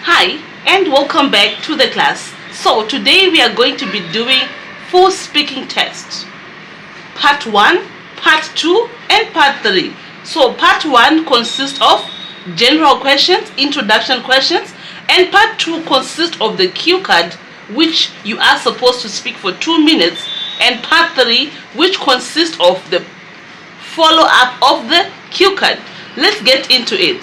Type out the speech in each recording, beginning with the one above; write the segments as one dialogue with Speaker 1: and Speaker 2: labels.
Speaker 1: Hi and welcome back to the class. So today we are going to be doing full speaking tests. Part 1, Part 2 and Part 3. So Part 1 consists of general questions, introduction questions, and Part 2 consists of the cue card which you are supposed to speak for 2 minutes, and Part 3 which consists of the follow up of the cue card. Let's get into it.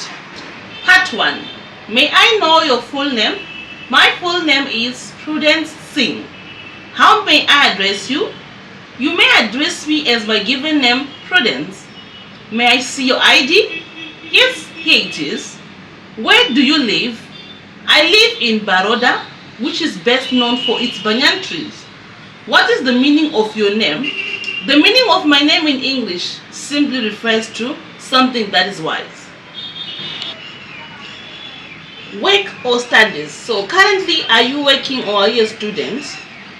Speaker 1: Part 1. May I know your full name? My full name is Prudent Singh. How may I address you? You may address me as my given name, Prudence. May I see your ID? Yes, here it is. Where do you live? I live in Baroda, which is best known for its banyan trees. What is the meaning of your name? The meaning of my name in English simply refers to something that is wise. Work or studies. So currently, are you working or are you a student?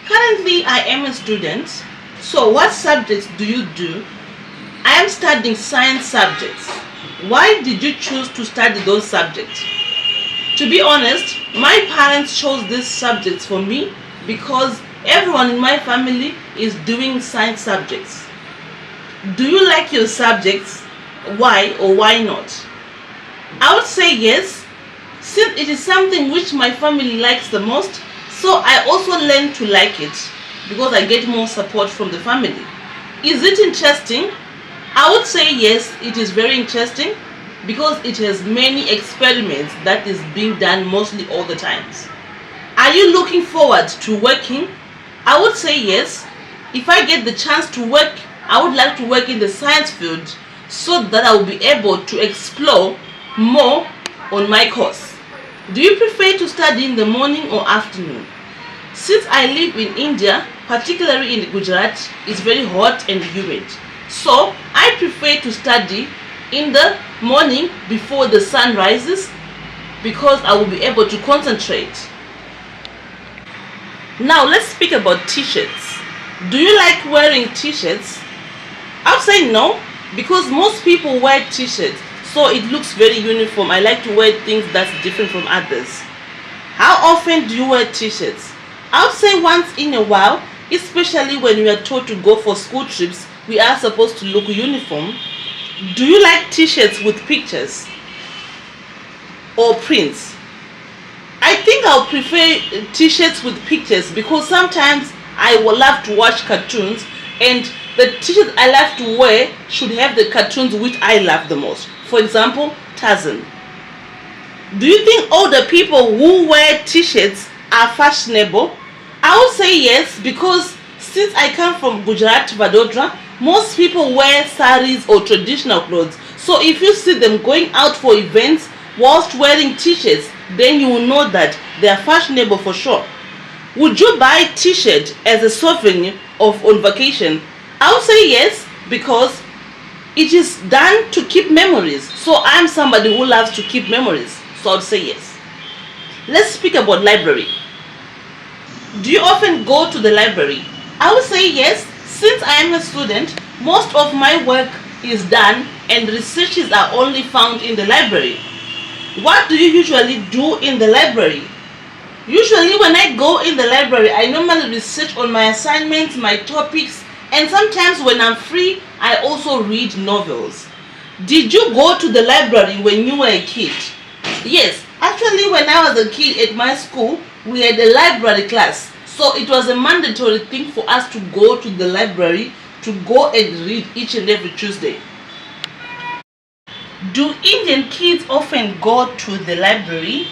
Speaker 1: Currently, I am a student. So what subjects do you do? I am studying science subjects. Why did you choose to study those subjects? To be honest, my parents chose these subjects for me because everyone in my family is doing science subjects. Do you like your subjects? Why or why not? I would say yes, since it is something which my family likes the most, so I also learn to like it because I get more support from the family. Is it interesting? I would say yes, it is very interesting because it has many experiments that is being done mostly all the times. Are you looking forward to working? I would say yes. If I get the chance to work, I would like to work in the science field so that I will be able to explore more on my course. Do you prefer to study in the morning or afternoon? Since I live in India, particularly in Gujarat, it's very hot and humid. So I prefer to study in the morning before the sun rises because I will be able to concentrate. Now let's speak about t-shirts. Do you like wearing t-shirts? I would say no, because most people wear t-shirts, so it looks very uniform. I like to wear things that's different from others. How often do you wear t-shirts? I would say once in a while, especially when we are told to go for school trips, we are supposed to look uniform. Do you like t-shirts with pictures or prints? I think I'll prefer t-shirts with pictures because sometimes I will love to watch cartoons, and the t-shirts I love to wear should have the cartoons which I love the most. For example, Tarzan. Do you think older people who wear t-shirts are fashionable? I would say yes, because since I come from Gujarat, Vadodara, most people wear saris or traditional clothes. So if you see them going out for events whilst wearing t-shirts, then you will know that they are fashionable for sure. Would you buy a t-shirt as a souvenir of on vacation? I would say yes, because it is done to keep memories. So I'm somebody who loves to keep memories. So I would say yes. Let's speak about library. Do you often go to the library? I would say yes. Since I am a student, most of my work is done and researches are only found in the library. What do you usually do in the library? Usually when I go in the library, I normally research on my assignments, my topics, and sometimes when I'm free, I also read novels. Did you go to the library when you were a kid? Yes, actually when I was a kid at my school, we had a library class. So it was a mandatory thing for us to go to the library to go and read each and every Tuesday. Do Indian kids often go to the library?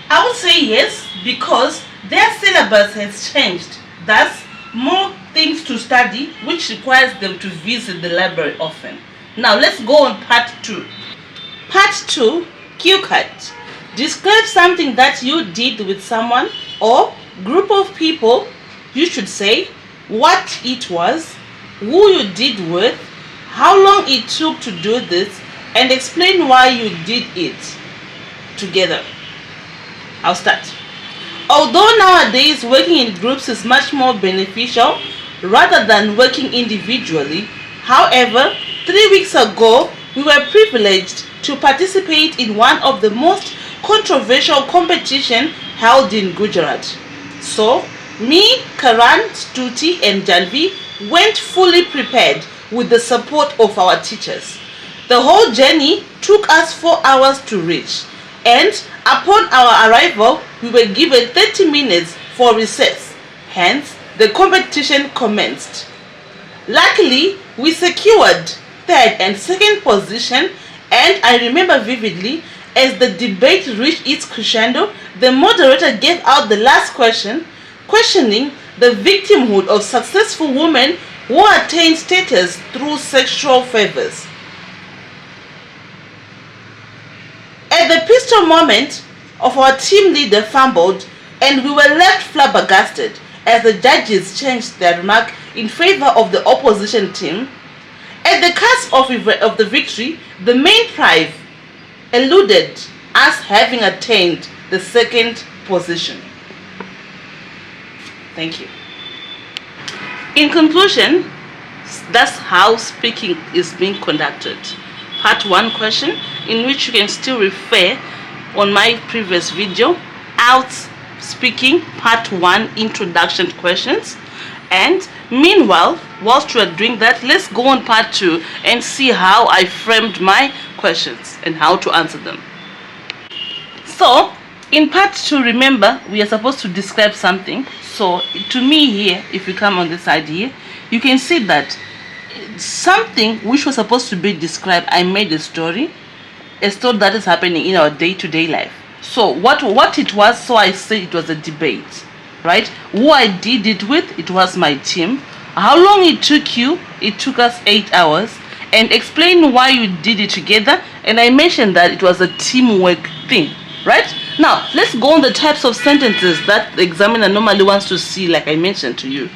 Speaker 1: I would say yes, because their syllabus has changed. Thus, more things to study, which requires them to visit the library often. Now let's go on part 2. Part 2, cue card. Describe something that you did with someone or group of people. You should say what it was, who you did with, how long it took to do this, and explain why you did it together. I'll start. Although nowadays working in groups is much more beneficial rather than working individually, however, 3 weeks ago we were privileged to participate in one of the most controversial competition held in Gujarat. So, me, Karan, Stuti and Janvi went fully prepared with the support of our teachers. The whole journey took us 4 hours to reach, and upon our arrival, we were given 30 minutes for recess. Hence, the competition commenced. Luckily, we secured third and second position, and I remember vividly as the debate reached its crescendo, the moderator gave out the last question, questioning the victimhood of successful women who attain status through sexual favors. At the pivotal moment of our team leader fumbled, and we were left flabbergasted as the judges changed their remark in favor of the opposition team. At the cusp of the victory, the main prize eluded us, having attained the second position. Thank you. In conclusion, that's how speaking is being conducted. Part 1 question, in which you can still refer on my previous video, IELTS speaking part 1 introduction questions. And meanwhile, whilst we are doing that, let's go on part 2 and see how I framed my questions and how to answer them. So in part 2, remember, we are supposed to describe something. So to me here, if you come on this side here, you can see that something which was supposed to be described, I made a story that is happening in our day-to-day life. So what it was, so I said it was a debate, right? Who I did it with, it was my team. How long it took you? It took us 8 hours. And explain why you did it together, and I mentioned that it was a teamwork thing, right? Now let's go on the types of sentences that the examiner normally wants to see, like I mentioned to you.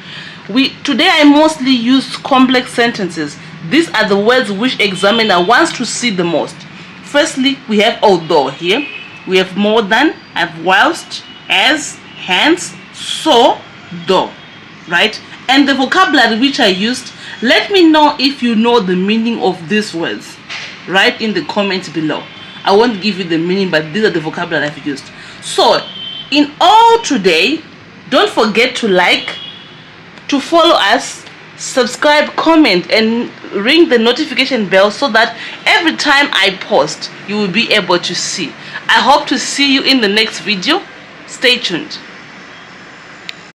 Speaker 1: Today I mostly use complex sentences. These are the words which examiner wants to see the most. Firstly, we have although here. We have more than, have whilst, as, hence, so, though, right? And the vocabulary which I used, let me know if you know the meaning of these words. Write in the comments below. I won't give you the meaning, but these are the vocabulary I've used. So, in all today, don't forget to like, to follow us, subscribe, comment, and ring the notification bell so that every time I post, you will be able to see. I hope to see you in the next video. Stay tuned.